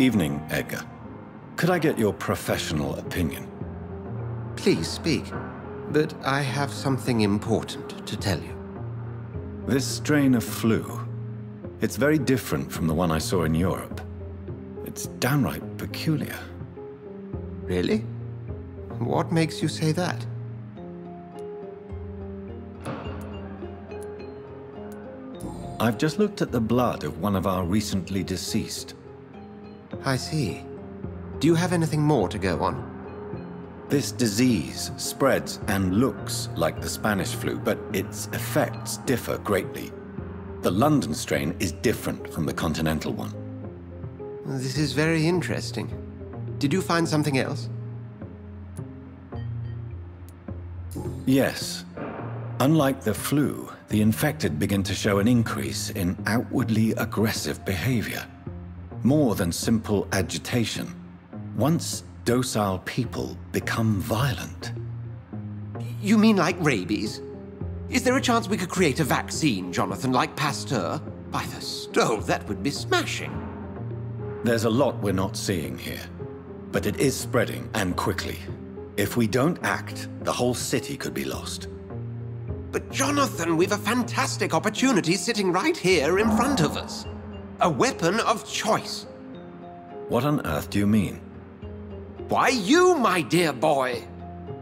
Evening, Edgar. Could I get your professional opinion? Please speak, but I have something important to tell you. This strain of flu, it's very different from the one I saw in Europe. It's downright peculiar. Really? What makes you say that? I've just looked at the blood of one of our recently deceased. I see. Do you have anything more to go on? This disease spreads and looks like the Spanish flu, but its effects differ greatly. The London strain is different from the continental one. This is very interesting. Did you find something else? Yes. Unlike the flu, the infected begin to show an increase in outwardly aggressive behavior. More than simple agitation. Once docile people become violent. You mean like rabies? Is there a chance we could create a vaccine, Jonathan, like Pasteur? By the stove, that would be smashing. There's a lot we're not seeing here, but it is spreading, and quickly. If we don't act, the whole city could be lost. But Jonathan, we've a fantastic opportunity sitting right here in front of us. A weapon of choice. What on earth do you mean? Why, you, my dear boy.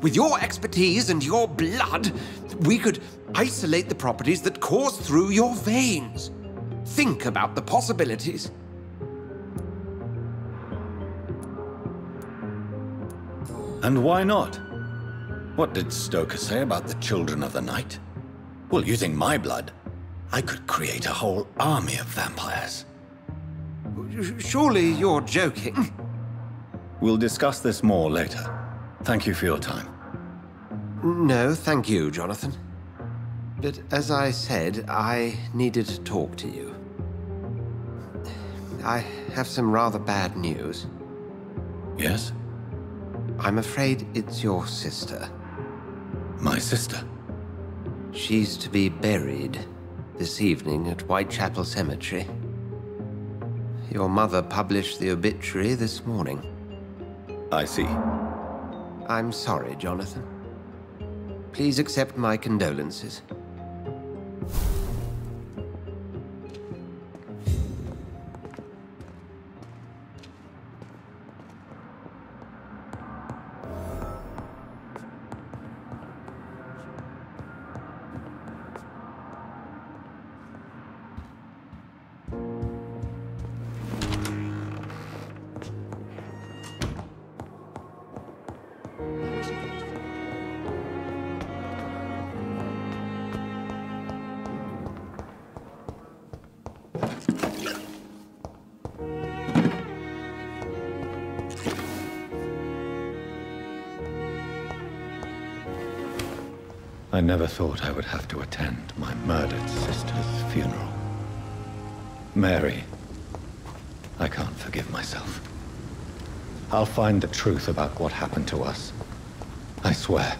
With your expertise and your blood, we could isolate the properties that course through your veins. Think about the possibilities. And why not? What did Stoker say about the children of the night? Well, using my blood, I could create a whole army of vampires. Surely you're joking. We'll discuss this more later. Thank you for your time. No, thank you, Jonathan. But as I said, I needed to talk to you. I have some rather bad news. Yes? I'm afraid it's your sister. My sister? She's to be buried this evening at Whitechapel Cemetery. Your mother published the obituary this morning. I see. I'm sorry, Jonathan. Please accept my condolences. I never thought I would have to attend my murdered sister's funeral. Mary, I can't forgive myself. I'll find the truth about what happened to us. I swear.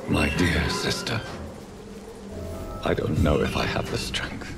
My dear sister, I don't know if I have the strength.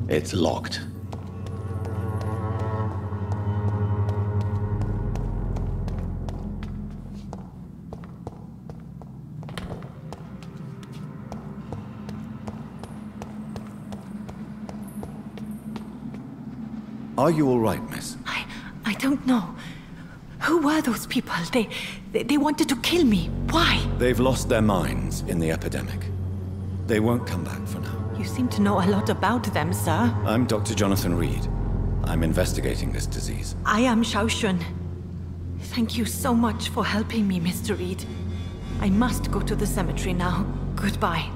It's locked. Are you all right, miss? I don't know. Who were those people? They wanted to kill me. Why? They've lost their minds in the epidemic. They won't come back for now. You seem to know a lot about them, sir. I'm Dr. Jonathan Reed. I'm investigating this disease. I am Xiaoxun. Thank you so much for helping me, Mr. Reed. I must go to the cemetery now. Goodbye.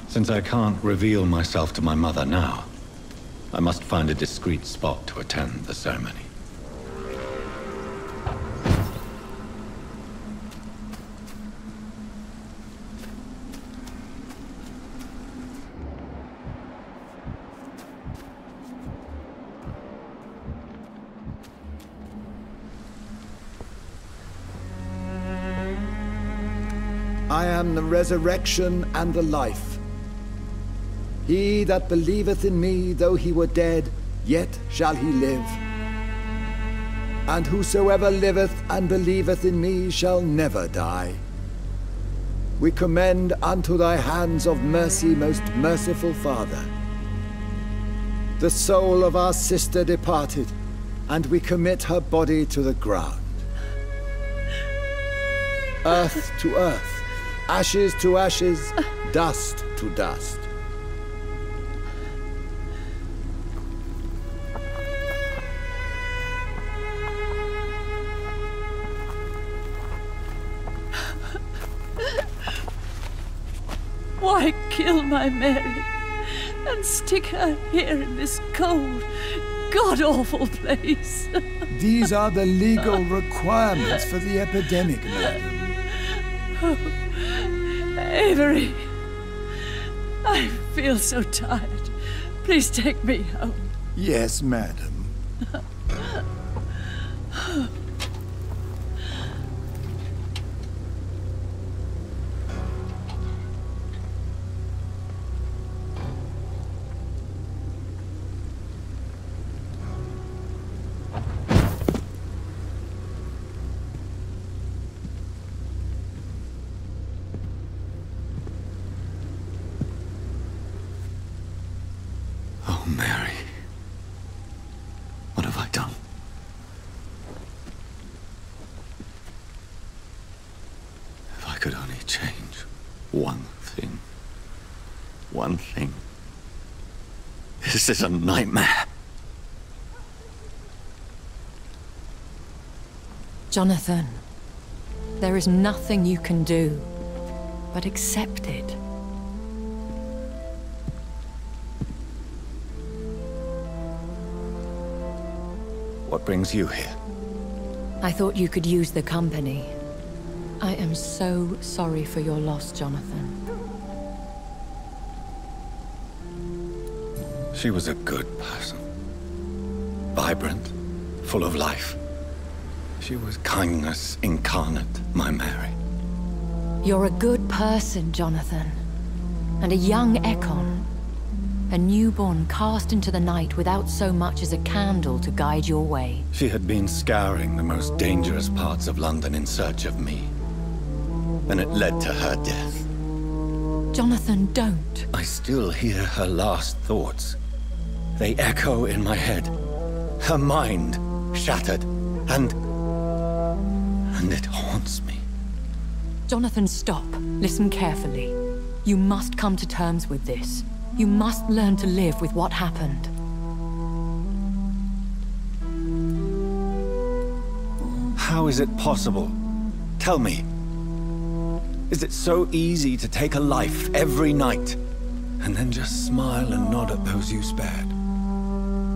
Since I can't reveal myself to my mother now, I must find a discreet spot to attend the ceremony. I am the resurrection and the life. He that believeth in me, though he were dead, yet shall he live. And whosoever liveth and believeth in me shall never die. We commend unto thy hands of mercy, most merciful Father, the soul of our sister departed, and we commit her body to the ground. Earth to earth, ashes to ashes, dust to dust. Why kill my Mary and stick her here in this cold, god-awful place? These are the legal requirements for the epidemic, madam. Oh, Avery, I feel so tired. Please take me home. Yes, madam. Mary. What have I done? If I could only change one thing. One thing. This is a nightmare. Jonathan, there is nothing you can do but accept it. What brings you here? I thought you could use the company. I am so sorry for your loss, Jonathan. She was a good person. Vibrant, full of life. She was kindness incarnate, my Mary. You're a good person, Jonathan. And a young Ekon. A newborn cast into the night without so much as a candle to guide your way. She had been scouring the most dangerous parts of London in search of me. And it led to her death. Jonathan, don't. I still hear her last thoughts. They echo in my head. Her mind shattered, and it haunts me. Jonathan, stop. Listen carefully. You must come to terms with this. You must learn to live with what happened. How is it possible? Tell me. Is it so easy to take a life every night, and then just smile and nod at those you spared?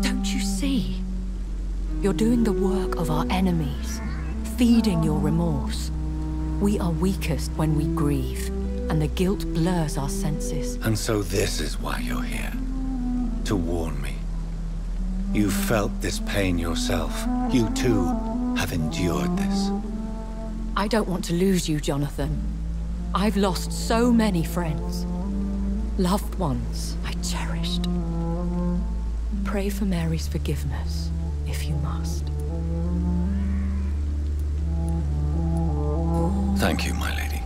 Don't you see? You're doing the work of our enemies, feeding your remorse. We are weakest when we grieve, and the guilt blurs our senses. And so this is why you're here. To warn me. You felt this pain yourself. You too have endured this. I don't want to lose you, Jonathan. I've lost so many friends. Loved ones I cherished. Pray for Mary's forgiveness, if you must. Thank you, my lady.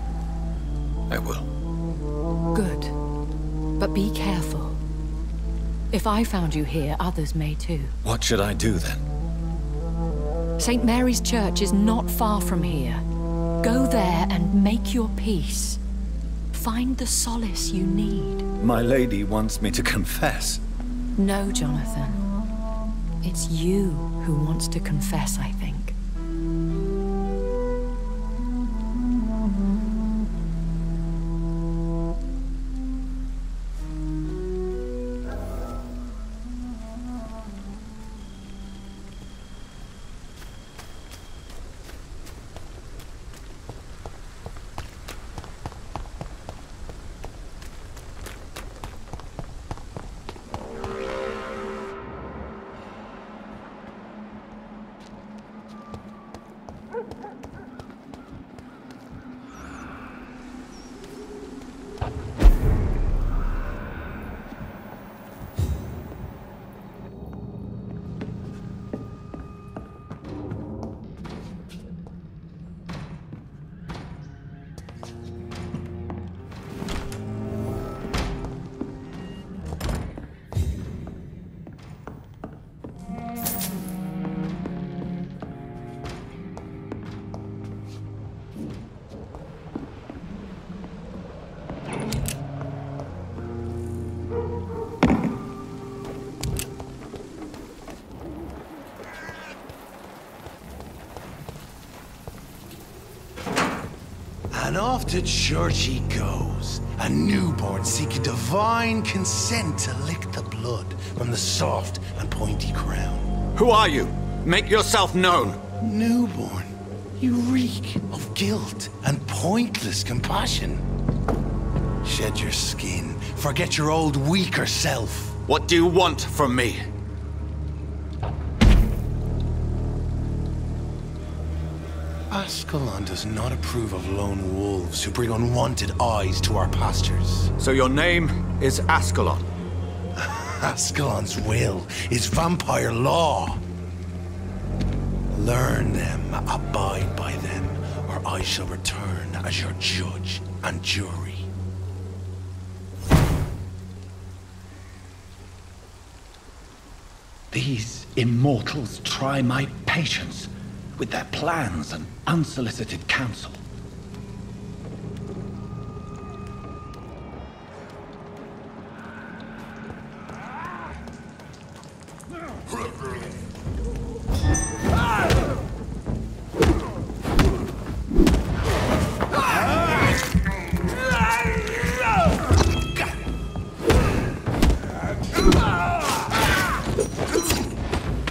I will. Good. But be careful. If I found you here, others may too. What should I do then? St. Mary's Church is not far from here. Go there and make your peace. Find the solace you need. My lady wants me to confess. No, Jonathan. It's you who wants to confess, I think. And off to church he goes, a newborn seeking divine consent to lick the blood from the soft and pointy crown. Who are you? Make yourself known. Newborn, you reek of guilt and pointless compassion. Shed your skin, forget your old weaker self. What do you want from me? Ascalon does not approve of lone wolves who bring unwanted eyes to our pastures. So your name is Ascalon? Ascalon's will is vampire law. Learn them, abide by them, or I shall return as your judge and jury. These immortals try my patience with their plans and unsolicited counsel.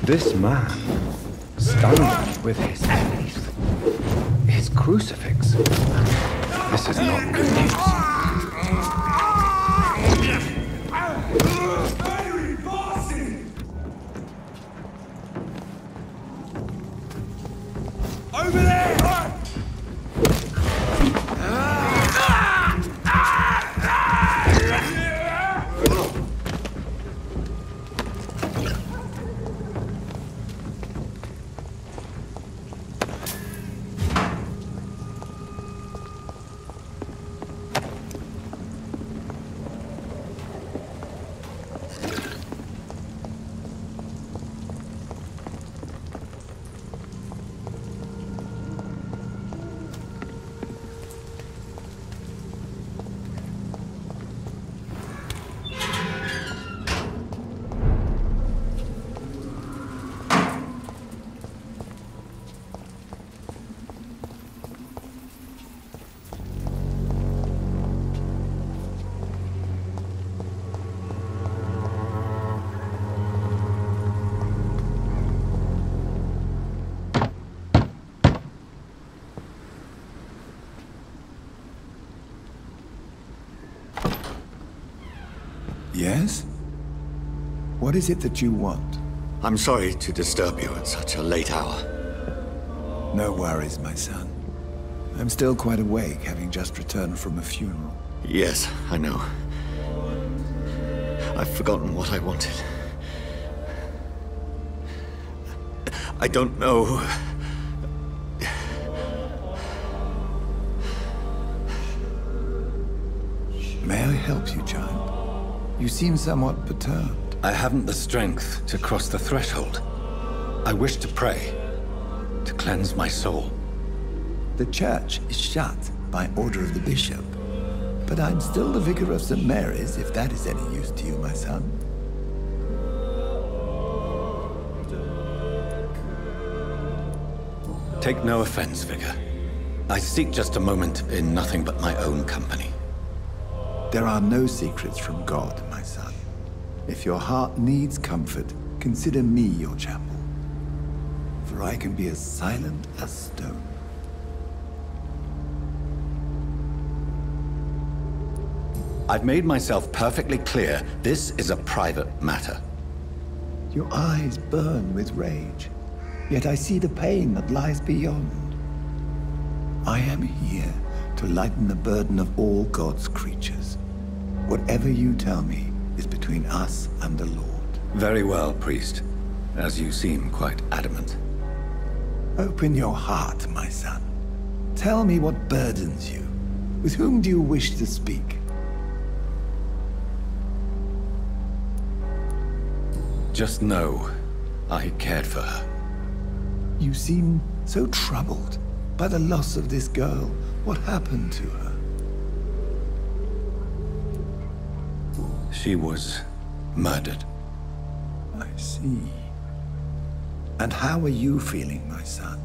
This man stunned me with his faith, his crucifix. This is not good news. Over there! Yes? What is it that you want? I'm sorry to disturb you at such a late hour. No worries, my son. I'm still quite awake, having just returned from a funeral. Yes, I know. I've forgotten what I wanted. I don't know. May I help you, child? You seem somewhat perturbed. I haven't the strength to cross the threshold. I wish to pray, to cleanse my soul. The church is shut by order of the bishop. But I'm still the vicar of St. Mary's, if that is any use to you, my son. Take no offense, vicar. I seek just a moment in nothing but my own company. There are no secrets from God, my son. If your heart needs comfort, consider me your chapel. For I can be as silent as stone. I've made myself perfectly clear. This is a private matter. Your eyes burn with rage, yet I see the pain that lies beyond. I am here to lighten the burden of all God's creatures. Whatever you tell me is between us and the Lord. Very well, priest, as you seem quite adamant. Open your heart, my son. Tell me what burdens you. With whom do you wish to speak? Just know I cared for her. You seem so troubled by the loss of this girl. What happened to her? She was murdered. I see. And how are you feeling, my son?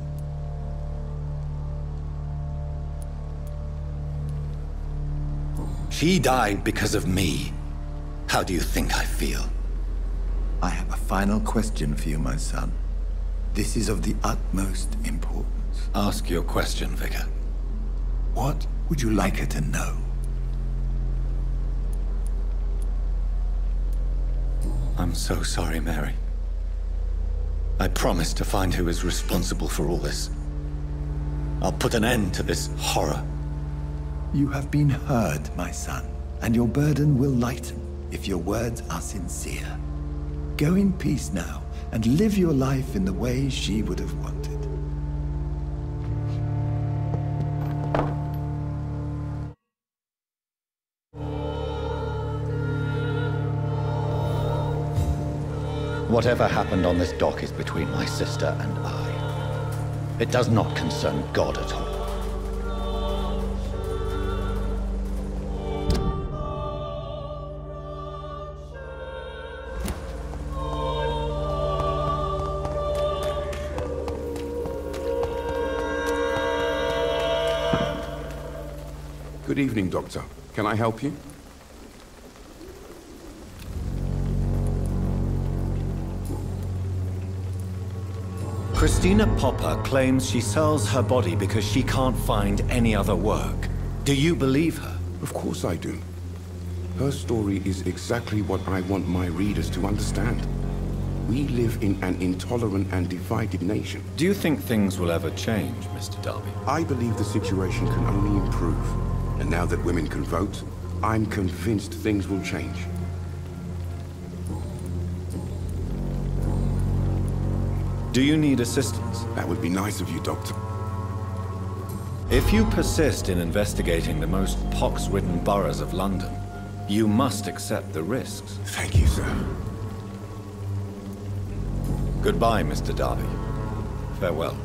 She died because of me. How do you think I feel? I have a final question for you, my son. This is of the utmost importance. Ask your question, Vicar. What would you like her to know? I'm so sorry, Mary. I promise to find who is responsible for all this. I'll put an end to this horror. You have been heard, my son, and your burden will lighten if your words are sincere. Go in peace now, and live your life in the way she would have wanted. Whatever happened on this dock is between my sister and I. It does not concern God at all. Good evening, Doctor. Can I help you? Christina Popper claims she sells her body because she can't find any other work. Do you believe her? Of course I do. Her story is exactly what I want my readers to understand. We live in an intolerant and divided nation. Do you think things will ever change, Mr. Darby? I believe the situation can only improve. And now that women can vote, I'm convinced things will change. Do you need assistance? That would be nice of you, Doctor. If you persist in investigating the most pox-ridden boroughs of London, you must accept the risks. Thank you, sir. Goodbye, Mr. Darby. Farewell.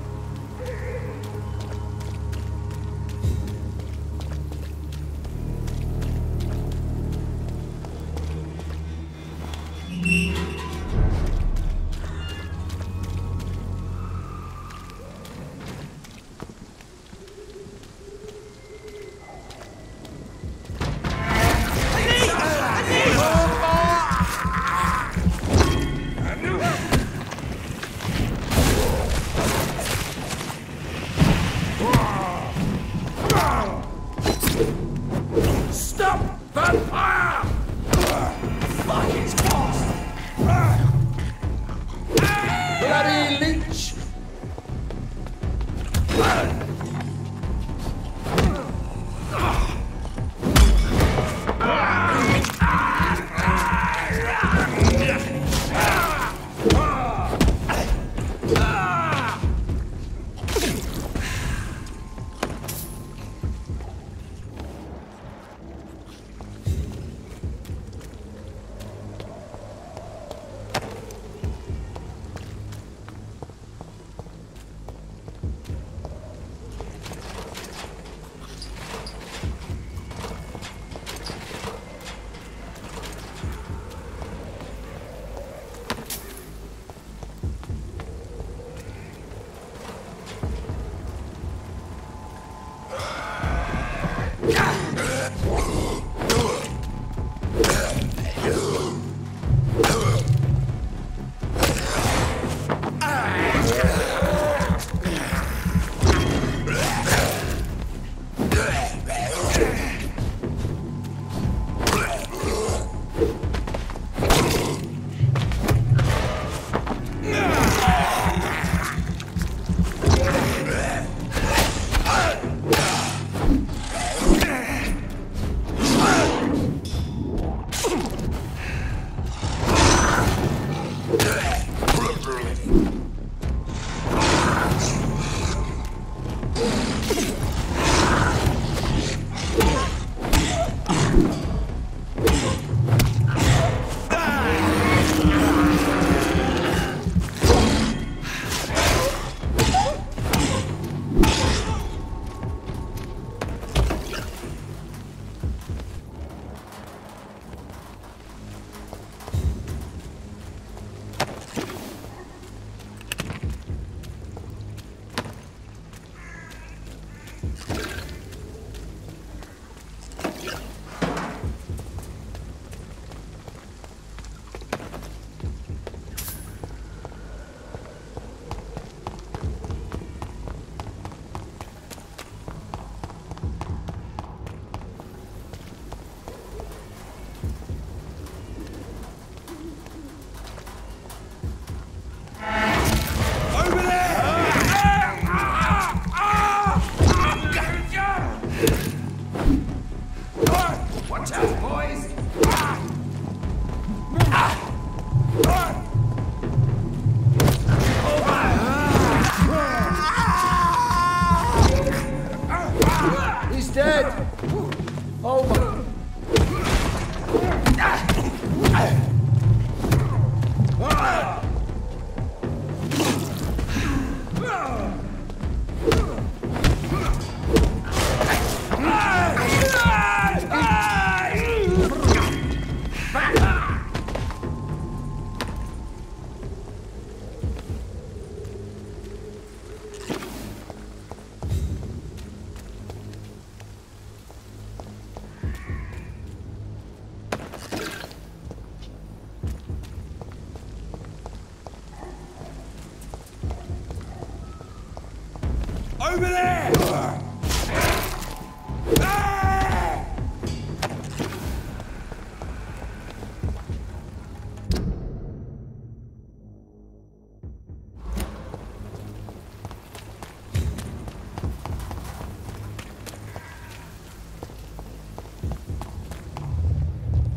Over there!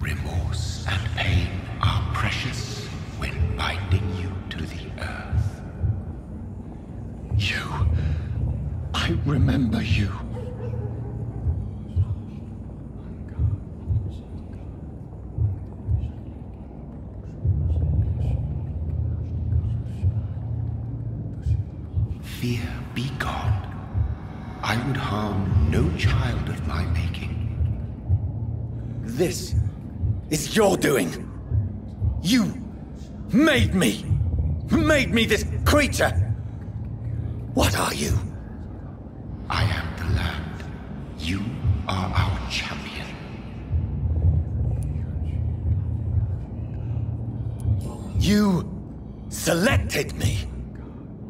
Remorse and pain are precious when binding you to the earth. I remember you. Fear be gone. I would harm no child of my making. This is your doing. You made me this creature. What are you? I am the land. You are our champion. You selected me,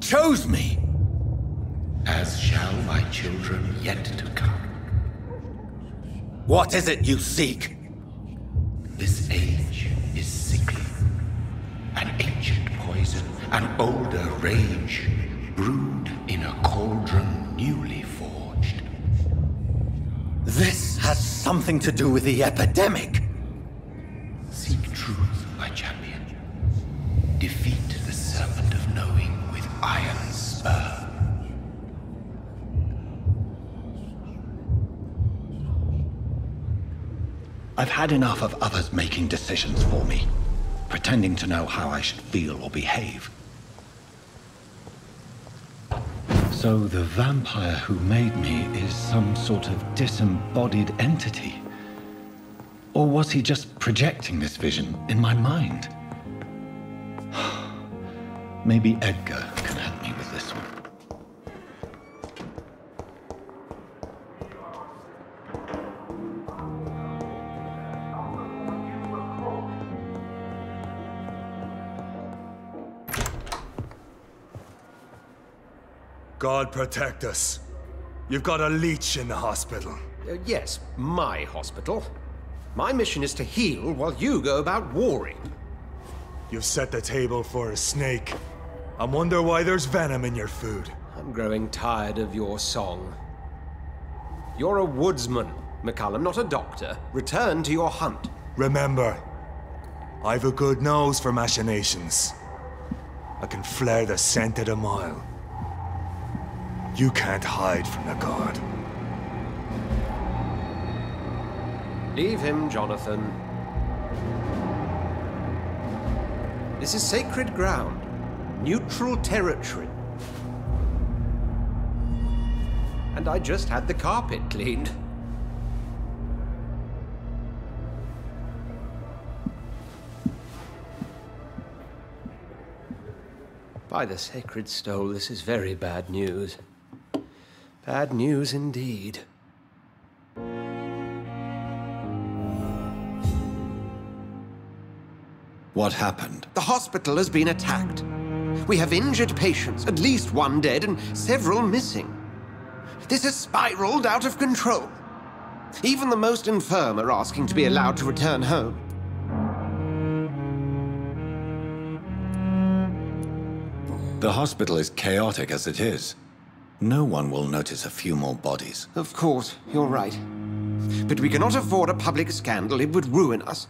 chose me. As shall my children yet to come. What is it you seek? This age is sickly. An ancient poison, an older rage, brewed in a cauldron newly forged. This has something to do with the epidemic. Seek truth, my champion. Defeat the serpent of knowing with iron spur. I've had enough of others making decisions for me, pretending to know how I should feel or behave. So the vampire who made me is some sort of disembodied entity? Or was he just projecting this vision in my mind? Maybe Edgar can help me with this one. God protect us. You've got a leech in the hospital. Yes, my hospital. My mission is to heal while you go about warring. You've set the table for a snake. I wonder why there's venom in your food. I'm growing tired of your song. You're a woodsman, McCallum, not a doctor. Return to your hunt. Remember, I've a good nose for machinations. I can flare the scent at a mile. You can't hide from the god. Leave him, Jonathan. This is sacred ground. Neutral territory. And I just had the carpet cleaned. By the sacred stole, this is very bad news. Bad news indeed. What happened? The hospital has been attacked. We have injured patients, at least one dead and several missing. This has spiraled out of control. Even the most infirm are asking to be allowed to return home. The hospital is chaotic as it is. No one will notice a few more bodies. Of course, you're right. But we cannot afford a public scandal. It would ruin us.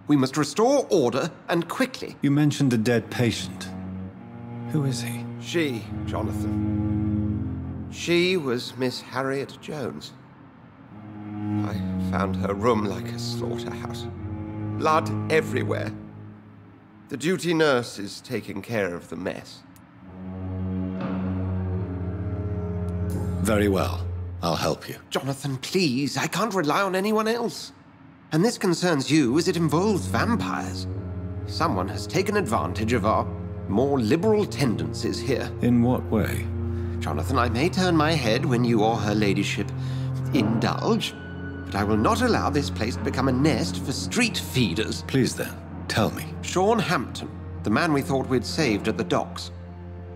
We must restore order, and quickly. You mentioned a dead patient. Who is he? She, Jonathan. She was Miss Harriet Jones. I found her room like a slaughterhouse. Blood everywhere. The duty nurse is taking care of the mess. Very well. I'll help you. Jonathan, please. I can't rely on anyone else. And this concerns you as it involves vampires. Someone has taken advantage of our more liberal tendencies here. In what way? Jonathan, I may turn my head when you or her ladyship indulge, but I will not allow this place to become a nest for street feeders. Please then, tell me. Sean Hampton, the man we thought we'd saved at the docks.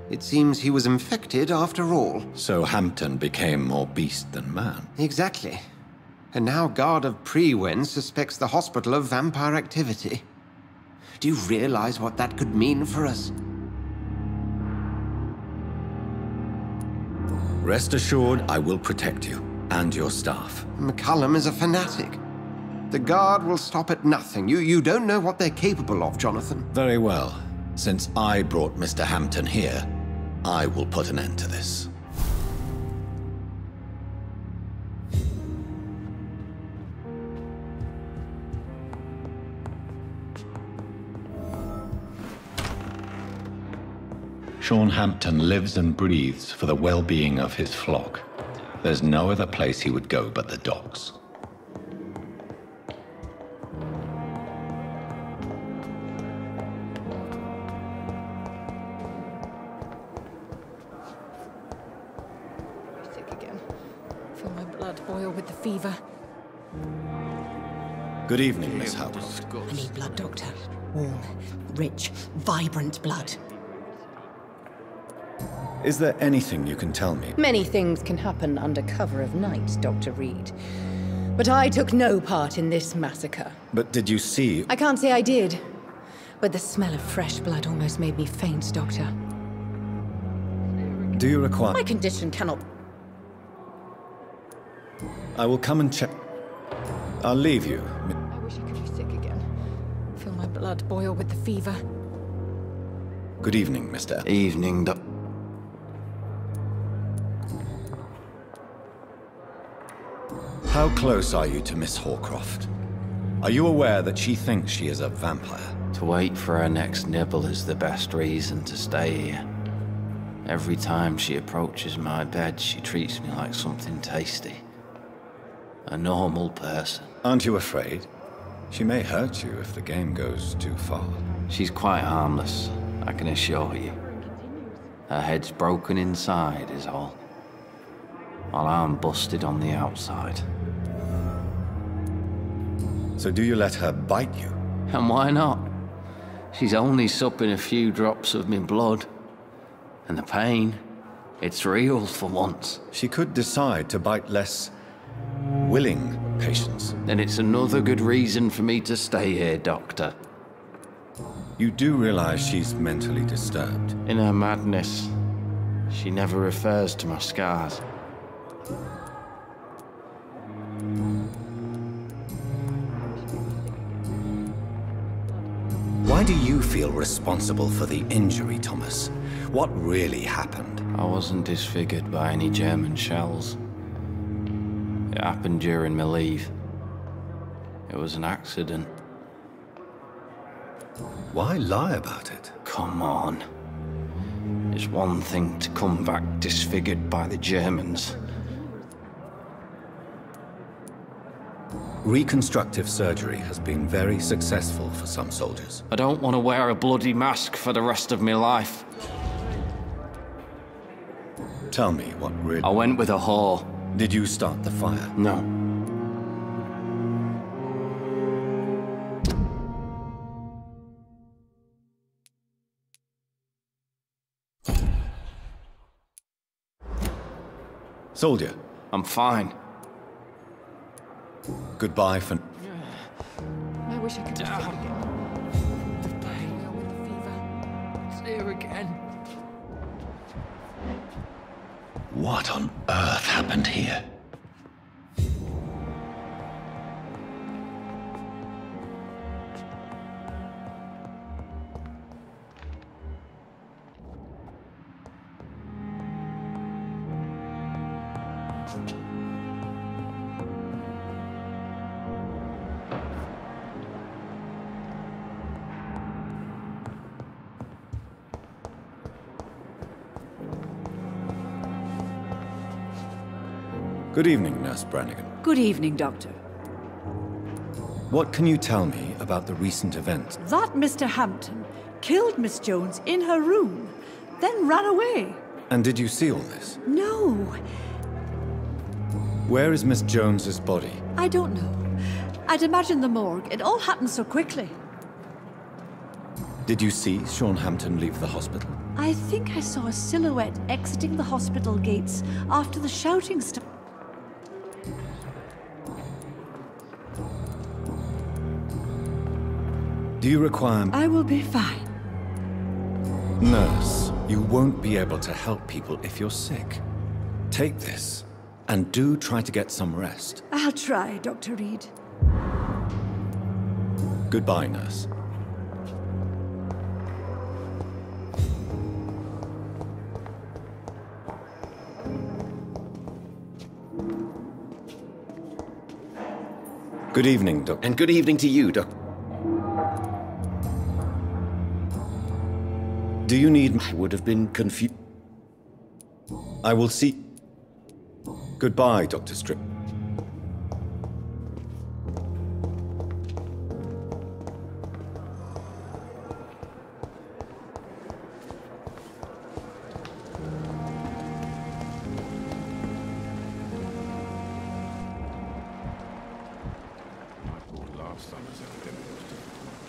It seems he was infected after all. So Hampton became more beast than man. Exactly. And now Guard of Prewen suspects the hospital of vampire activity. Do you realize what that could mean for us? Rest assured, I will protect you and your staff. McCullum is a fanatic. The Guard will stop at nothing. You don't know what they're capable of, Jonathan. Very well. Since I brought Mr. Hampton here, I will put an end to this. Sean Hampton lives and breathes for the well-being of his flock. There's no other place he would go but the docks. Sick again. Feel my blood boil with the fever. Good evening, Miss Howard. I need blood, Doctor. Warm, rich, vibrant blood. Is there anything you can tell me? Many things can happen under cover of night, Dr. Reed. But I took no part in this massacre. But did you see? I can't say I did. But the smell of fresh blood almost made me faint, Doctor. Do you require? My condition cannot... I will come and check. I'll leave you. I wish I could be sick again. Feel my blood boil with the fever. Good evening, Mr. Evening, Doc. How close are you to Miss Horcroft? Are you aware that she thinks she is a vampire? To wait for her next nibble is the best reason to stay here. Every time she approaches my bed, she treats me like something tasty. A normal person. Aren't you afraid? She may hurt you if the game goes too far. She's quite harmless, I can assure you. Her head's broken inside is all. While I'm busted on the outside. So do you let her bite you? And why not? She's only supping a few drops of me blood. And the pain, it's real for once. She could decide to bite less willing patients. Then it's another good reason for me to stay here, Doctor. You do realize she's mentally disturbed? In her madness, she never refers to my scars. Why do you feel responsible for the injury, Thomas? What really happened? I wasn't disfigured by any German shells. It happened during my leave. It was an accident. Why lie about it? Come on. It's one thing to come back disfigured by the Germans. Reconstructive surgery has been very successful for some soldiers. I don't want to wear a bloody mask for the rest of my life. Tell me what really... I went with a whore. Did you start the fire? No. Soldier. I'm fine. Goodbye for... I wish I could be sick again. The pain with the fever. It's here again. What on earth happened here? Good evening, Nurse Brannigan. Good evening, Doctor. What can you tell me about the recent events? That Mr. Hampton killed Miss Jones in her room, then ran away. And did you see all this? No, Where is Miss Jones's body? I don't know. I'd imagine the morgue. It all happened so quickly. Did you see Sean Hampton leave the hospital? I think I saw a silhouette exiting the hospital gates after the shouting stopped. Do you require... I will be fine. Nurse, you won't be able to help people if you're sick. Take this, and do try to get some rest. I'll try, Dr. Reed. Goodbye, nurse. Good evening, Doctor. And good evening to you, Doctor. Do you need... I would have been confused. I will see... Goodbye, Dr. Strip.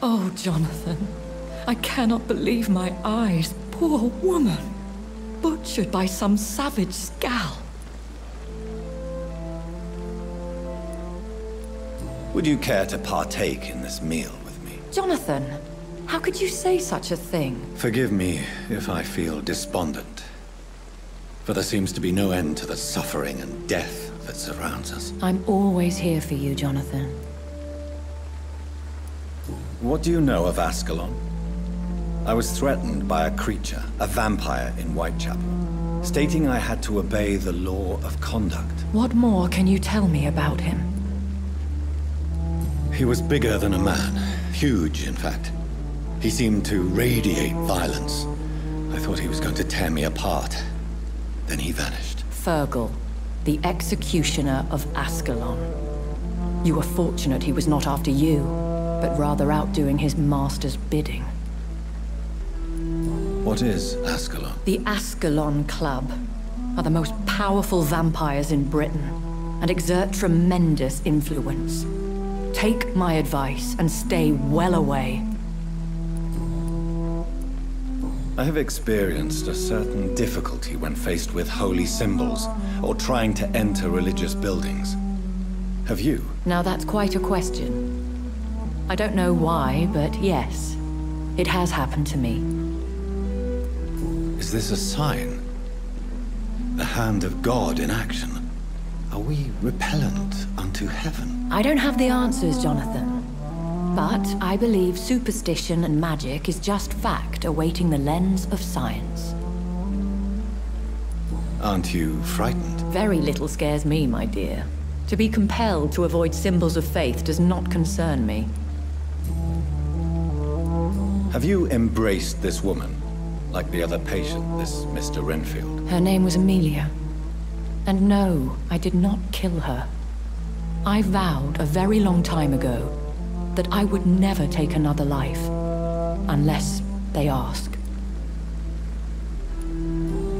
Oh, Jonathan. I cannot believe my eyes. Poor woman. Butchered by some savage scowl. Would you care to partake in this meal with me? Jonathan, how could you say such a thing? Forgive me if I feel despondent. For there seems to be no end to the suffering and death that surrounds us. I'm always here for you, Jonathan. What do you know of Ascalon? I was threatened by a creature, a vampire in Whitechapel, stating I had to obey the law of conduct. What more can you tell me about him? He was bigger than a man. Huge, in fact. He seemed to radiate violence. I thought he was going to tear me apart. Then he vanished. Fergal, the executioner of Ascalon. You were fortunate he was not after you, but rather out doing his master's bidding. What is Ascalon? The Ascalon Club are the most powerful vampires in Britain and exert tremendous influence. Take my advice and stay well away. I have experienced a certain difficulty when faced with holy symbols or trying to enter religious buildings. Have you? Now that's quite a question. I don't know why, but yes, it has happened to me. Is this a sign? The hand of God in action? Are we repellent unto heaven? I don't have the answers, Jonathan. But I believe superstition and magic is just fact awaiting the lens of science. Aren't you frightened? Very little scares me, my dear. To be compelled to avoid symbols of faith does not concern me. Have you embraced this woman? Like the other patient, this Mr. Renfield? Her name was Amelia. And no, I did not kill her. I vowed a very long time ago that I would never take another life, unless they ask.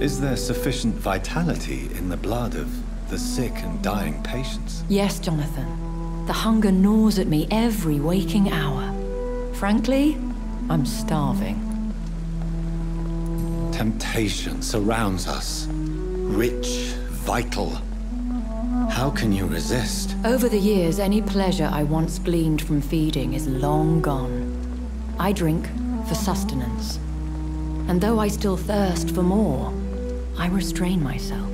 Is there sufficient vitality in the blood of the sick and dying patients? Yes, Jonathan. The hunger gnaws at me every waking hour. Frankly, I'm starving. Temptation surrounds us. Rich, vital. How can you resist? Over the years, any pleasure I once gleaned from feeding is long gone. I drink for sustenance. And though I still thirst for more, I restrain myself.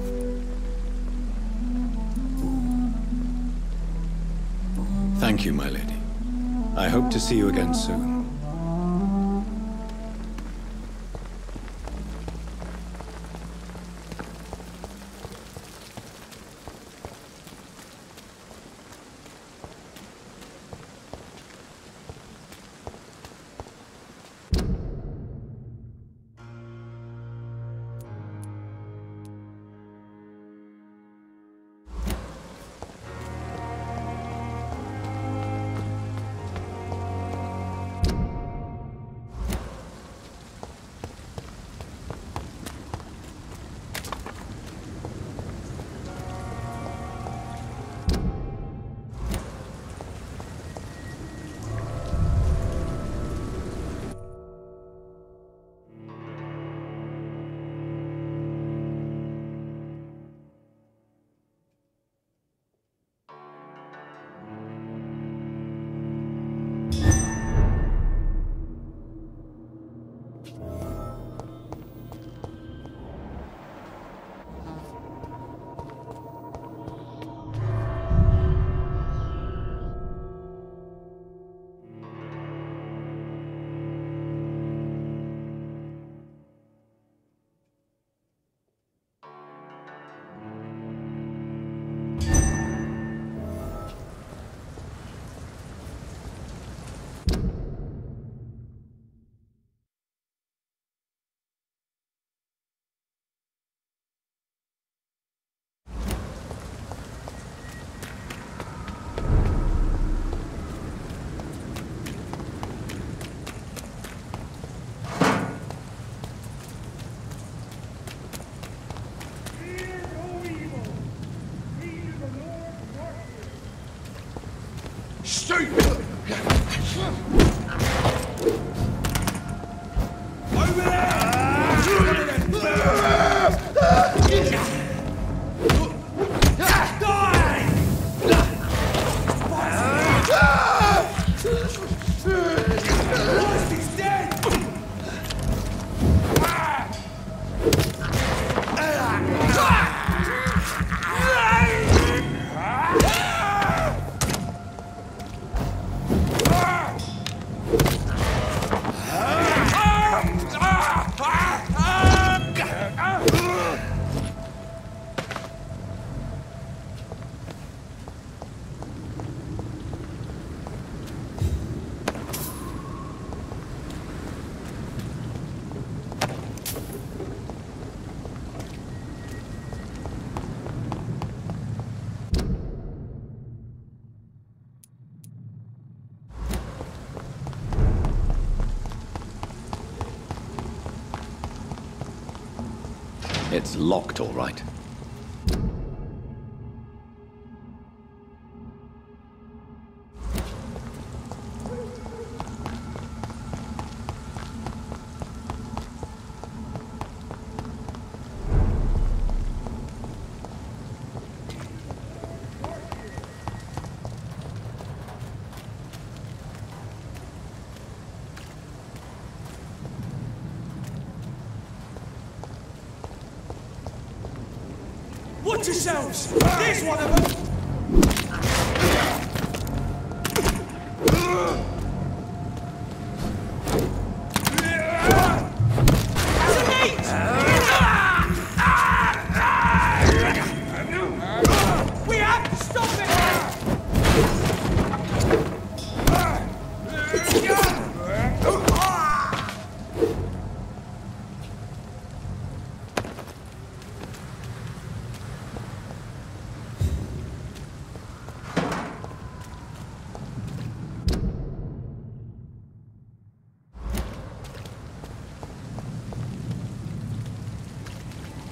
Thank you, my lady. I hope to see you again soon. It's locked, all right. Watch yourselves! There's one of them! We have to stop it!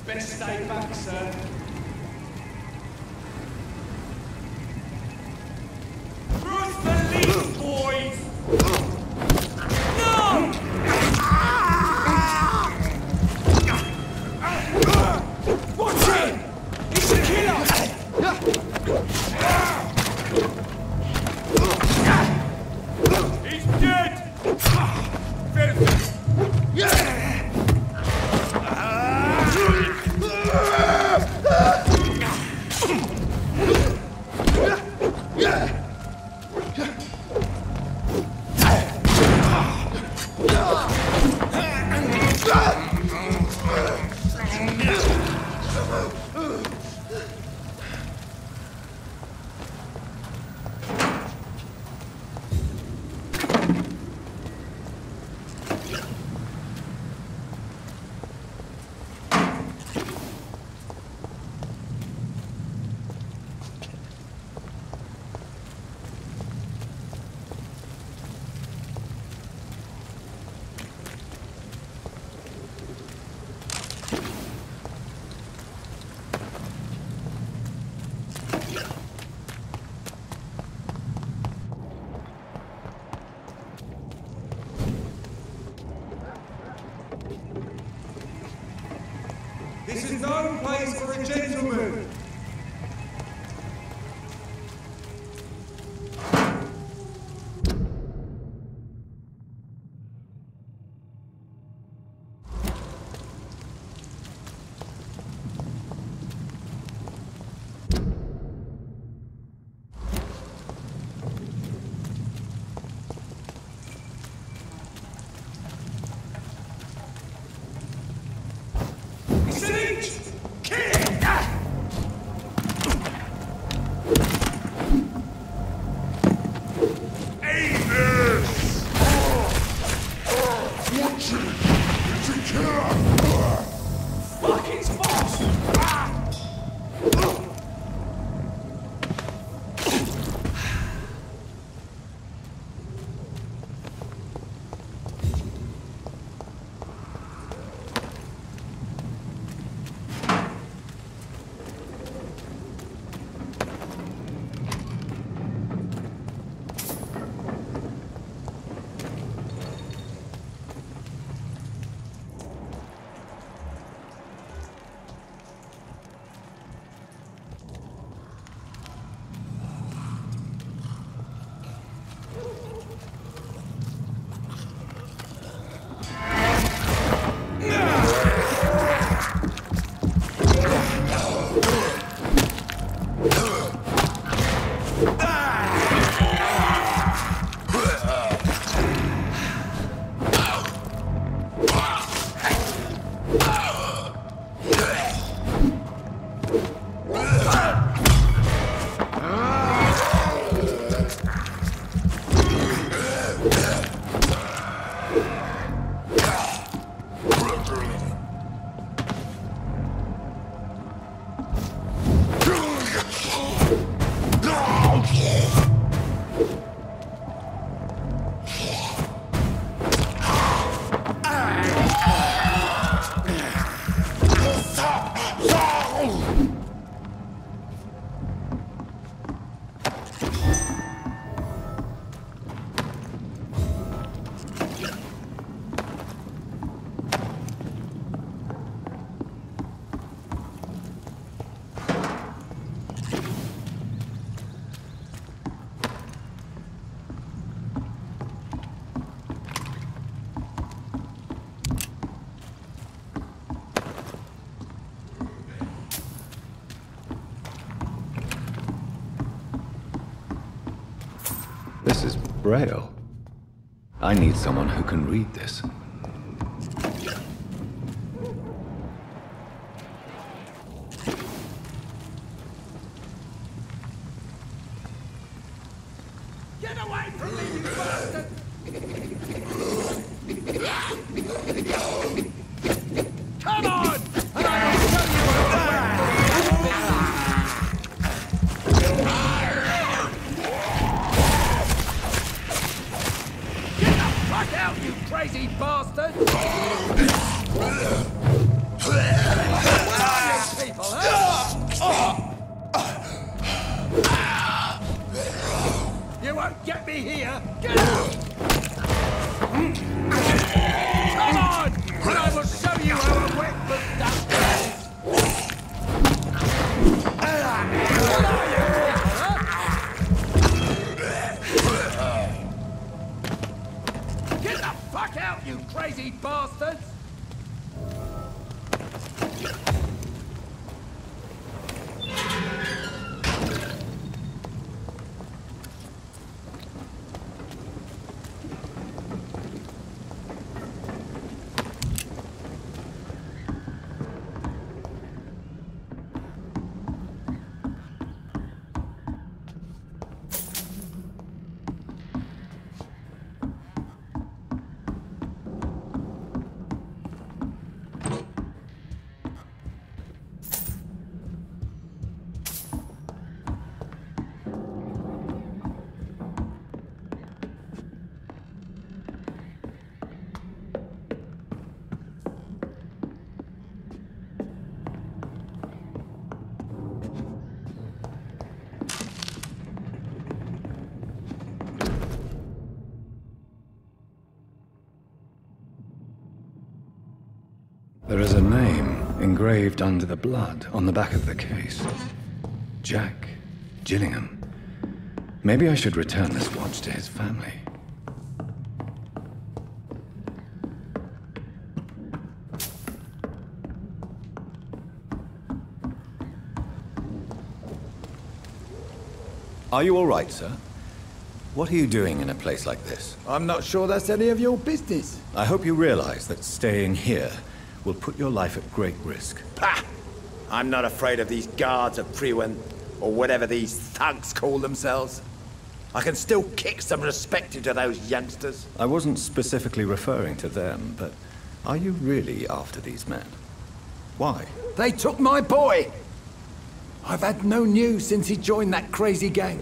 Best stay back, sir. Cross the lead, boys! No! Watch him! He's a killer! He's dead! This is no place for a gentleman! Braille? I need someone who can read this. Get away from me, you bastard! Come on! And I will show you Get the fuck out, you crazy bastard! Where are you people, huh? You won't get me here! Get out! Come on! And I will show you how a wet book does things! Get the fuck out, you crazy bastards! There is a name engraved under the blood on the back of the case. Jack Gillingham. Maybe I should return this watch to his family. Are you all right, sir? What are you doing in a place like this? I'm not sure that's any of your business. I hope you realize that staying here will put your life at great risk. Pah! I'm not afraid of these guards of Priwen, or whatever these thugs call themselves. I can still kick some respect into those youngsters. I wasn't specifically referring to them, but are you really after these men? Why? They took my boy! I've had no news since he joined that crazy gang.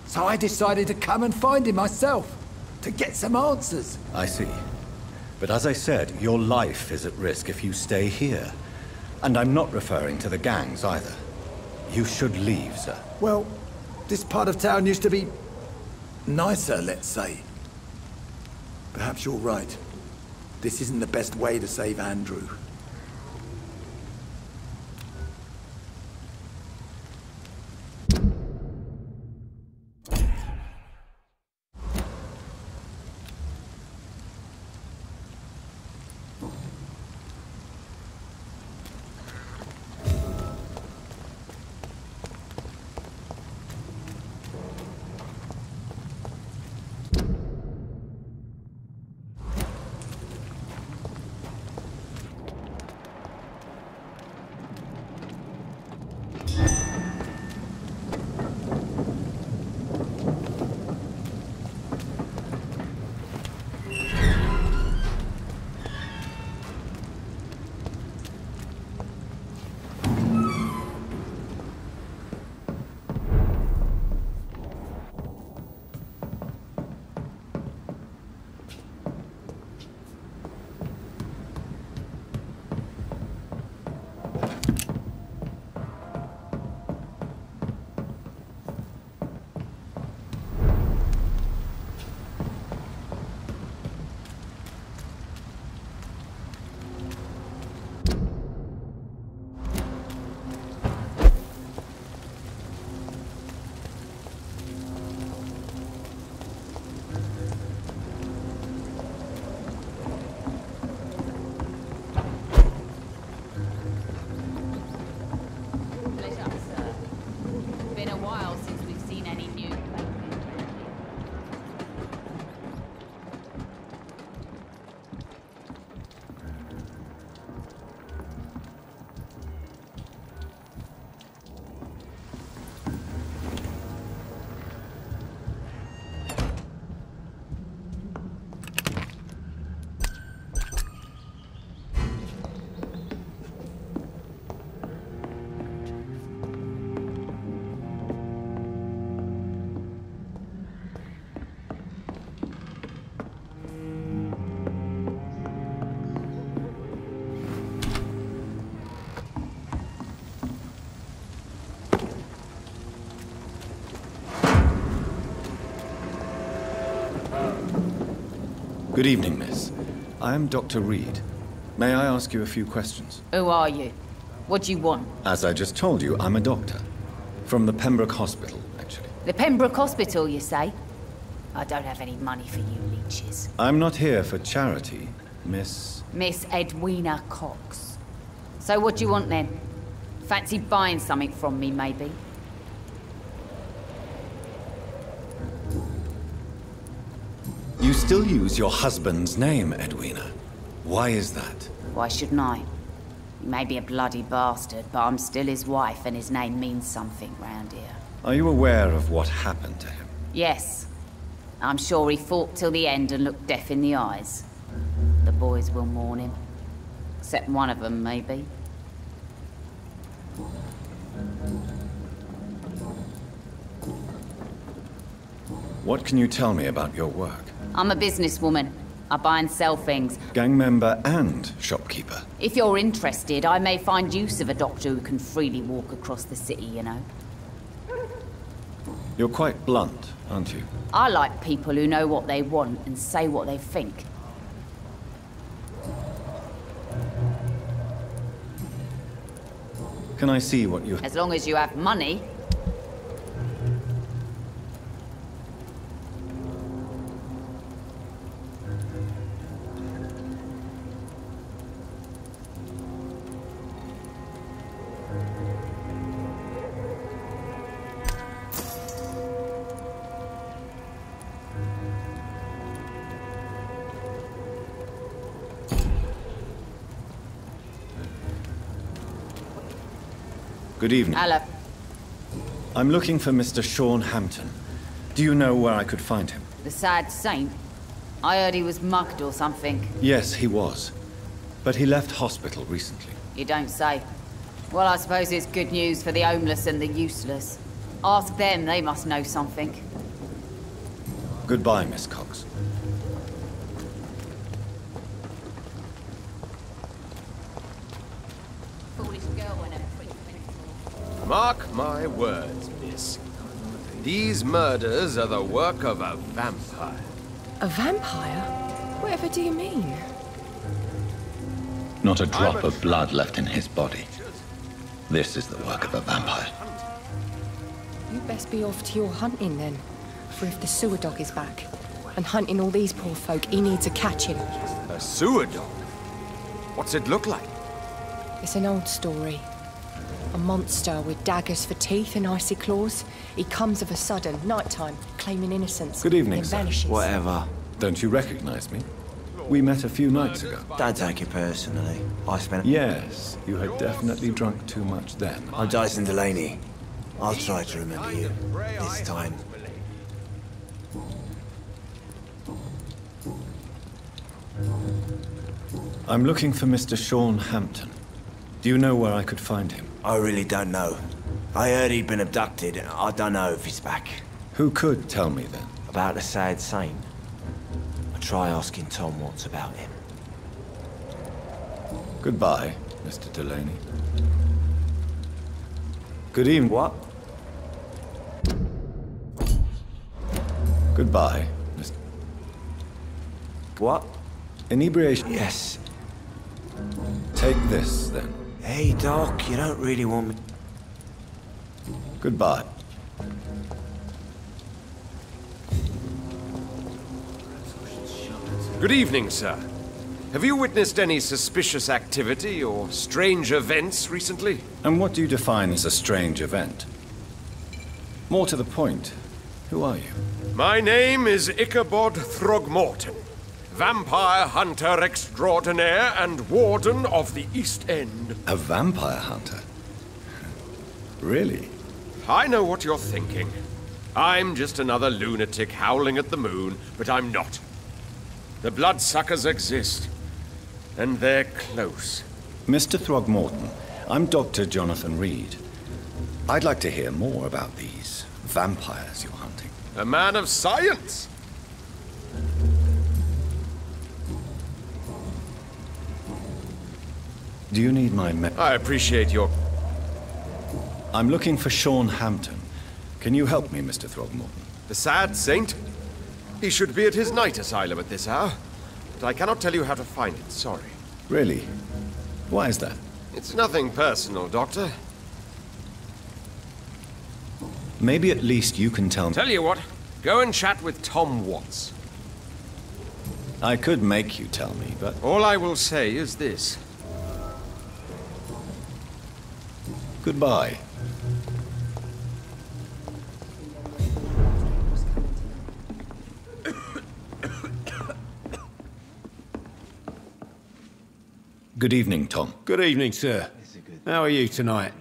So I decided to come and find him myself, to get some answers. I see. But as I said, your life is at risk if you stay here. And I'm not referring to the gangs either. You should leave, sir. Well, this part of town used to be nicer, let's say. Perhaps you're right. This isn't the best way to save Andrew. Good evening, miss. I am Dr. Reed. May I ask you a few questions? Who are you? What do you want? As I just told you, I'm a doctor. From the Pembroke Hospital, actually. The Pembroke Hospital, you say? I don't have any money for you leeches. I'm not here for charity, Miss... Miss Edwina Cox. So what do you want then? Fancy buying something from me, maybe? You still use your husband's name, Edwina. Why is that? Why shouldn't I? He may be a bloody bastard, but I'm still his wife and his name means something round here. Are you aware of what happened to him? Yes. I'm sure he fought till the end and looked death in the eyes. The boys will mourn him. Except one of them, maybe. What can you tell me about your work? I'm a businesswoman. I buy and sell things. Gang member and shopkeeper. If you're interested, I may find use of a doctor who can freely walk across the city, you know. You're quite blunt, aren't you? I like people who know what they want and say what they think. Can I see what you... As long as you have money. Good evening. Hello. I'm looking for Mr. Sean Hampton. Do you know where I could find him? The sad saint? I heard he was mugged or something. Yes, he was. But he left hospital recently. You don't say. Well, I suppose it's good news for the homeless and the useless. Ask them, they must know something. Goodbye, Miss Cox. Foolish girl and a freak. Mark my words, miss. These murders are the work of a vampire. A vampire? Whatever do you mean? Not a drop of blood left in his body. This is the work of a vampire. You best be off to your hunting then. For if the sewer dog is back, and hunting all these poor folk, he needs a catching. A sewer dog? What's it look like? It's an old story. A monster with daggers for teeth and icy claws. He comes of a sudden, nighttime, claiming innocence. Good evening, then sir. vanishes. Whatever. Don't you recognize me? We met a few nights ago. Don't take it personally. I spent... Yes, you had definitely drunk too much then. I'm Dyson Delaney. I'll try to remember you. This time. I'm looking for Mr. Sean Hampton. Do you know where I could find him? I really don't know. I heard he'd been abducted. I don't know if he's back. Who could tell me then? About the sad saint. I'll try asking Tom what's about him. Goodbye, Mr. Delaney. Good evening. What? Goodbye, Mr. What? Inebriation. Yes. Take this, then. Hey, Doc, you don't really want me... Goodbye. Good evening, sir. Have you witnessed any suspicious activity or strange events recently? And what do you define as a strange event? More to the point, who are you? My name is Ichabod Throgmorton, vampire hunter extraordinaire and warden of the East End. A vampire hunter? Really? I know what you're thinking. I'm just another lunatic howling at the moon, but I'm not. The bloodsuckers exist, and they're close. Mr. Throgmorton, I'm Dr. Jonathan Reed. I'd like to hear more about these vampires you're hunting. A man of science! Do you need my I appreciate your... I'm looking for Sean Hampton. Can you help me, Mr. Throgmorton? The sad saint? He should be at his night asylum at this hour. but I cannot tell you how to find it, sorry. Really? Why is that? It's nothing personal, Doctor. Maybe at least you can tell me. Tell you what, go and chat with Tom Watts. I could make you tell me, but... All I will say is this. Goodbye. Good evening, Tom. Good evening, sir. How are you tonight?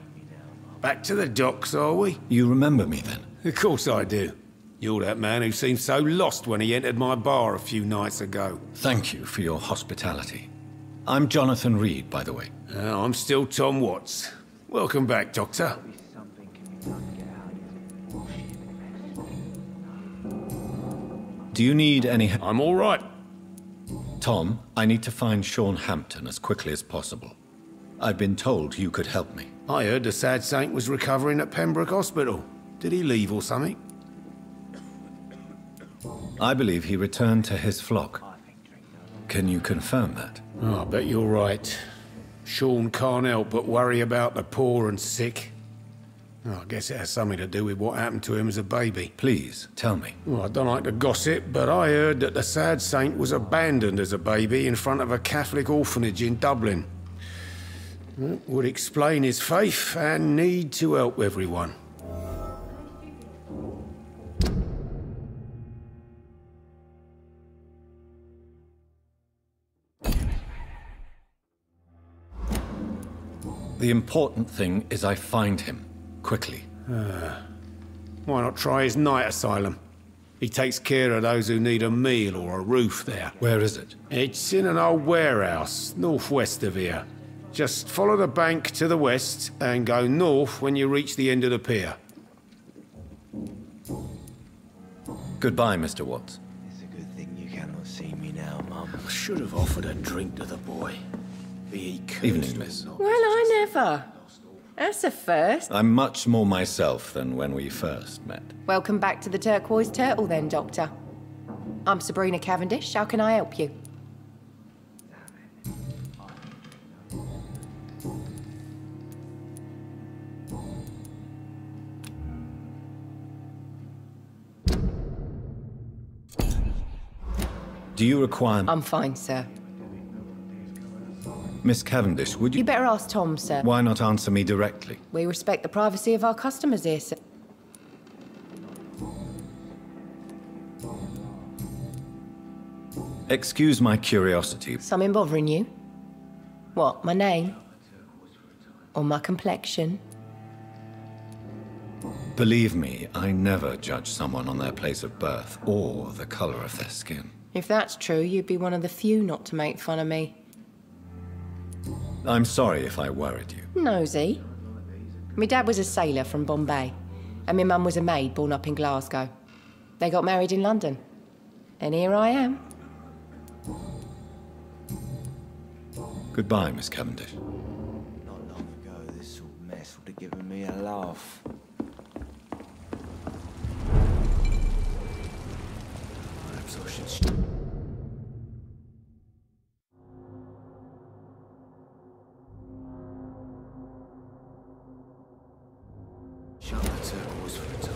Back to the docks, are we? You remember me then? Of course I do. You're that man who seemed so lost when he entered my bar a few nights ago. Thank you for your hospitality. I'm Jonathan Reed, by the way. I'm still Tom Watts. Welcome back, Doctor. Do you need any... I'm all right. Tom, I need to find Sean Hampton as quickly as possible. I've been told you could help me. I heard the sad saint was recovering at Pembroke Hospital. Did he leave or something? I believe he returned to his flock. Can you confirm that? Oh, I bet you're right. Sean can't help but worry about the poor and sick. Oh, I guess it has something to do with what happened to him as a baby. Please, tell me. Well, I don't like to gossip, but I heard that the sad saint was abandoned as a baby in front of a Catholic orphanage in Dublin. It would explain his faith and need to help everyone. The important thing is I find him, quickly. Why not try his night asylum? He takes care of those who need a meal or a roof there. Where is it? It's in an old warehouse, northwest of here. Just follow the bank to the west and go north when you reach the end of the pier. Goodbye, Mr. Watts. It's a good thing you cannot see me now, Mum. I should have offered a drink to the boy. Be he cursed. Evening, miss. Well, I never. That's a first. I'm much more myself than when we first met. Welcome back to the Turquoise Turtle then, Doctor. I'm Sabrina Cavendish. How can I help you? Do you require... I'm fine, sir. Miss Cavendish, would you... You better ask Tom, sir. Why not answer me directly? We respect the privacy of our customers here, sir. Excuse my curiosity. Something bothering you? What, my name? Or my complexion? Believe me, I never judge someone on their place of birth or the color of their skin. If that's true, you'd be one of the few not to make fun of me. I'm sorry if I worried you. Nosy. My dad was a sailor from Bombay, and my mum was a maid born up in Glasgow. They got married in London. And here I am. Goodbye, Miss Cavendish. Not long ago, this sort of mess would have given me a laugh. Perhaps I should... Shut the turquoise for a time.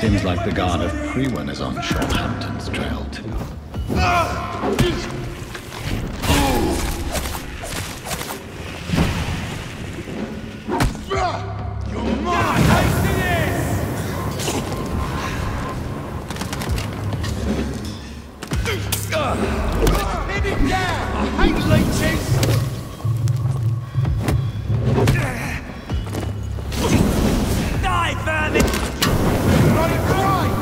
Seems like the guard of Crewen is on Shorthampton's trail, too. You're mine! Taste of this! Pin him down! I hate leeches! Die, vermin! Got it right!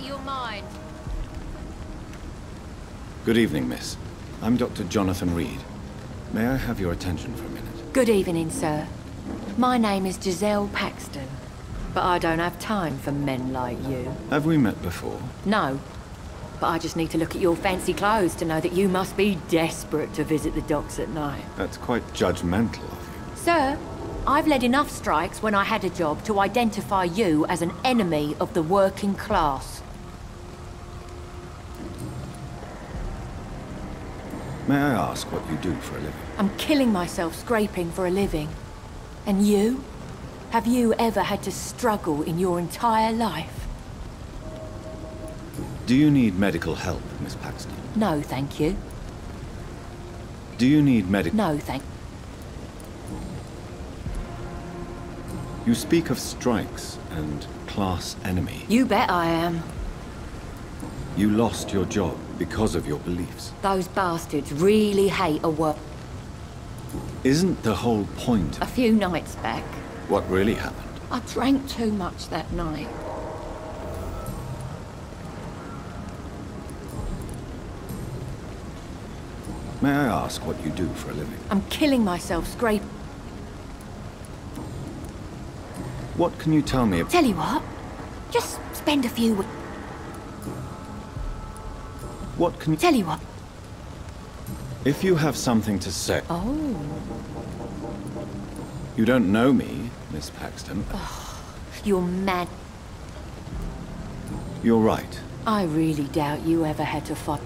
out of your mind. Good evening, miss. I'm Dr. Jonathan Reed. May I have your attention for a minute? Good evening, sir. My name is Giselle Paxton, but I don't have time for men like you. Have we met before? No, but I just need to look at your fancy clothes to know that you must be desperate to visit the docks at night. That's quite judgmental of you. Sir, I've led enough strikes when I had a job to identify you as an enemy of the working class. May I ask what you do for a living? I'm killing myself scraping for a living. And you? Have you ever had to struggle in your entire life? Do you need medical help, Miss Paxton? No, thank you. Do you need medical... No, thank... You speak of strikes and class enemy. You bet I am. You lost your job because of your beliefs. Those bastards really hate a work. Isn't the whole point... A few nights back, What really happened? I drank too much that night. May I ask what you do for a living? I'm killing myself scraping. What can you tell me about... Tell you what, just spend a few weeks. What can you... Tell you what. If you have something to say... Oh. You don't know me, Miss Paxton. Oh, you're mad. You're right. I really doubt you ever had to fight.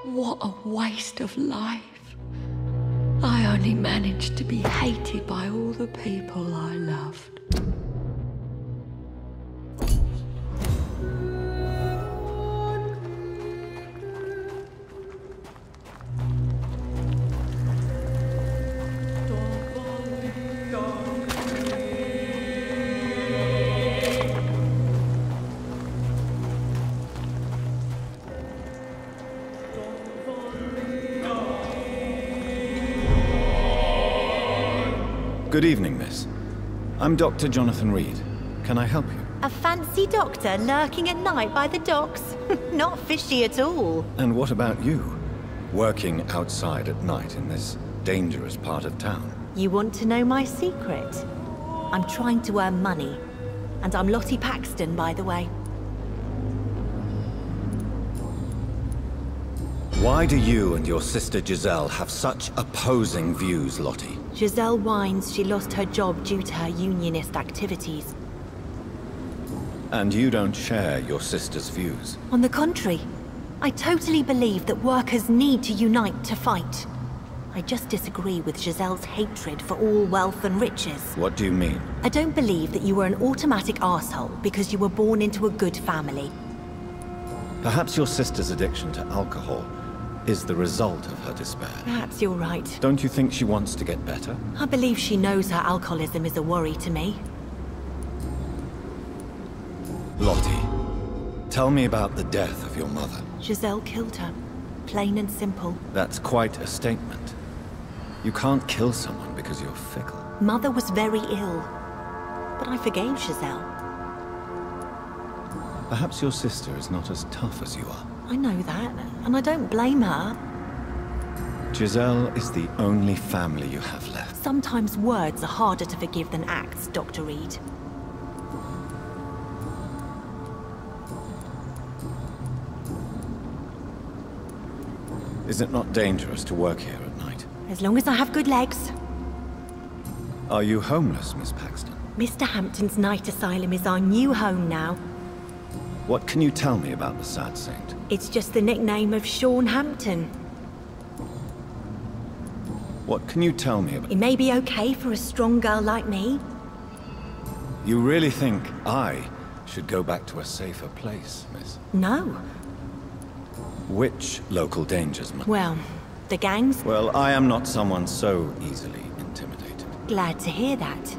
What a waste of life. I only managed to be hated by all the people I loved. Good evening, miss. I'm Dr. Jonathan Reed. Can I help you? A fancy doctor lurking at night by the docks? Not fishy at all. And what about you? Working outside at night in this dangerous part of town? You want to know my secret? I'm trying to earn money. And I'm Lottie Paxton, by the way. Why do you and your sister Giselle have such opposing views, Lottie? Giselle whines she lost her job due to her unionist activities. And you don't share your sister's views? On the contrary, I totally believe that workers need to unite to fight. I just disagree with Giselle's hatred for all wealth and riches. What do you mean? I don't believe that you were an automatic arsehole because you were born into a good family. Perhaps your sister's addiction to alcohol is the result of her despair. Perhaps you're right. Don't you think she wants to get better? I believe she knows her alcoholism is a worry to me. Lottie, tell me about the death of your mother. Giselle killed her. Plain and simple. That's quite a statement. You can't kill someone because you're fickle. Mother was very ill, but I forgave Giselle. Perhaps your sister is not as tough as you are. I know that, and I don't blame her. Giselle is the only family you have left. Sometimes words are harder to forgive than acts, Dr. Reed. Is it not dangerous to work here at night? As long as I have good legs. Are you homeless, Miss Paxton? Mr. Hampton's night asylum is our new home now. What can you tell me about the Sad Saint? It's just the nickname of Sean Hampton. What can you tell me about... It may be okay for a strong girl like me. You really think I should go back to a safer place, miss? No. Which local dangers, Well, the gangs? Well, I am not someone so easily intimidated. Glad to hear that.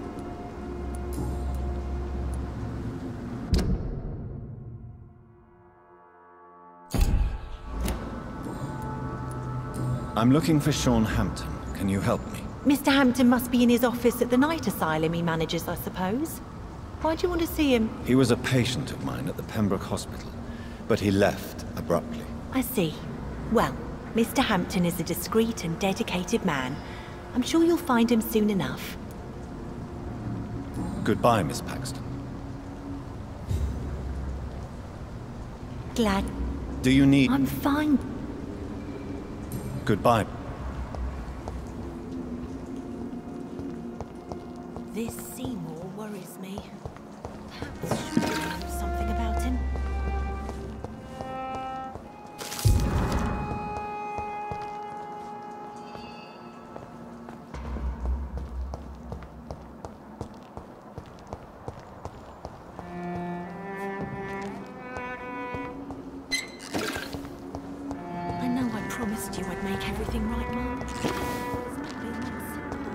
I'm looking for Sean Hampton. Can you help me? Mr. Hampton must be in his office at the night asylum he manages, I suppose. Why do you want to see him? He was a patient of mine at the Pembroke Hospital, but he left abruptly. I see. Well, Mr. Hampton is a discreet and dedicated man. I'm sure you'll find him soon enough. Goodbye, Miss Paxton. Glad. Do you need... I'm fine. Goodbye. This Seymour worries me. Perhaps she knows something about him. I know I promised you I'd make everything right, Mom. It's not been that simple.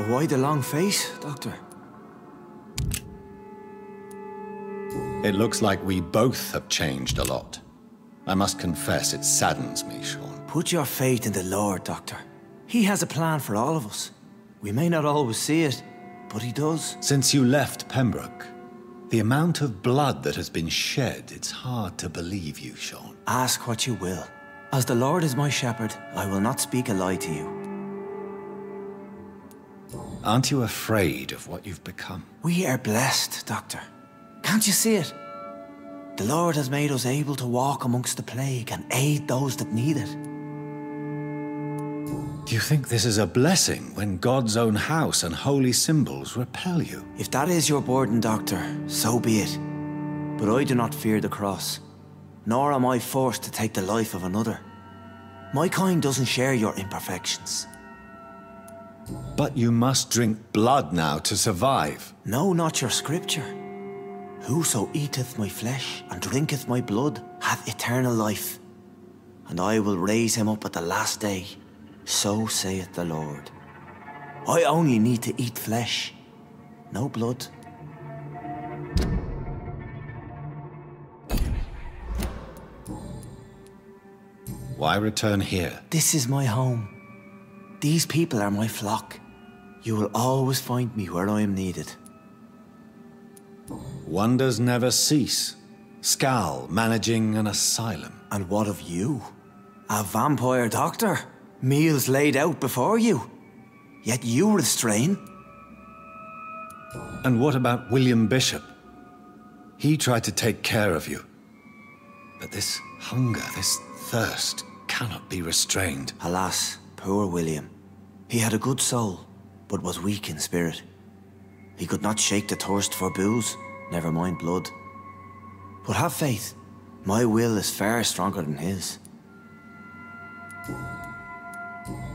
Why the long face, Doctor? It looks like we both have changed a lot. I must confess, it saddens me, Sean. Put your faith in the Lord, Doctor. He has a plan for all of us. We may not always see it, but he does. Since you left Pembroke, the amount of blood that has been shed, it's hard to believe you, Sean. Ask what you will. As the Lord is my shepherd, I will not speak a lie to you. Aren't you afraid of what you've become? We are blessed, Doctor. Can't you see it? The Lord has made us able to walk amongst the plague and aid those that need it. Do you think this is a blessing when God's own house and holy symbols repel you? If that is your burden, Doctor, so be it. But I do not fear the cross, nor am I forced to take the life of another. My kind doesn't share your imperfections. But you must drink blood now to survive. No, not your scripture. Whoso eateth my flesh and drinketh my blood hath eternal life, and I will raise him up at the last day. So saith the Lord. I only need to eat flesh, no blood. Why return here? This is my home. These people are my flock. You will always find me where I am needed. Wonders never cease. Skal managing an asylum. And what of you? A vampire doctor? Meals laid out before you. Yet you restrain. And what about William Bishop? He tried to take care of you. But this hunger, this thirst, cannot be restrained. Alas, poor William. He had a good soul, but was weak in spirit. He could not shake the thirst for booze, never mind blood. But have faith, my will is far stronger than his.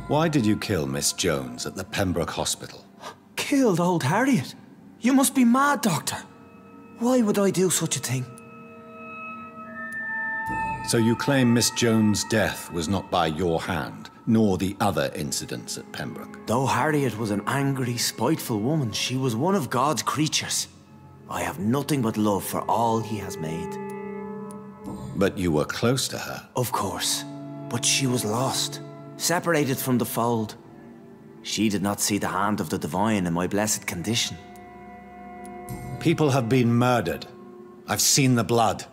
Why did you kill Miss Jones at the Pembroke Hospital? Killed old Harriet? You must be mad, Doctor. Why would I do such a thing? So you claim Miss Jones' death was not by your hand, nor the other incidents at Pembroke? Though Harriet was an angry, spiteful woman, she was one of God's creatures. I have nothing but love for all he has made. But you were close to her? Of course. But she was lost. separated from the fold. She did not see the hand of the divine in my blessed condition. People have been murdered. I've seen the blood.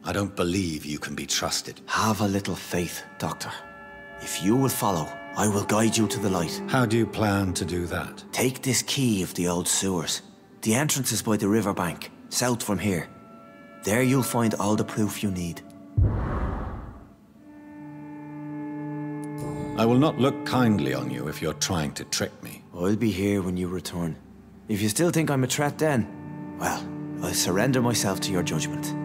I don't believe you can be trusted. Have a little faith, Doctor. If you will follow, I will guide you to the light. How do you plan to do that? Take this key of the old sewers. The entrance is by the riverbank, south from here. There you'll find all the proof you need. I will not look kindly on you if you're trying to trick me. I'll be here when you return. If you still think I'm a threat then, well, I'll surrender myself to your judgment.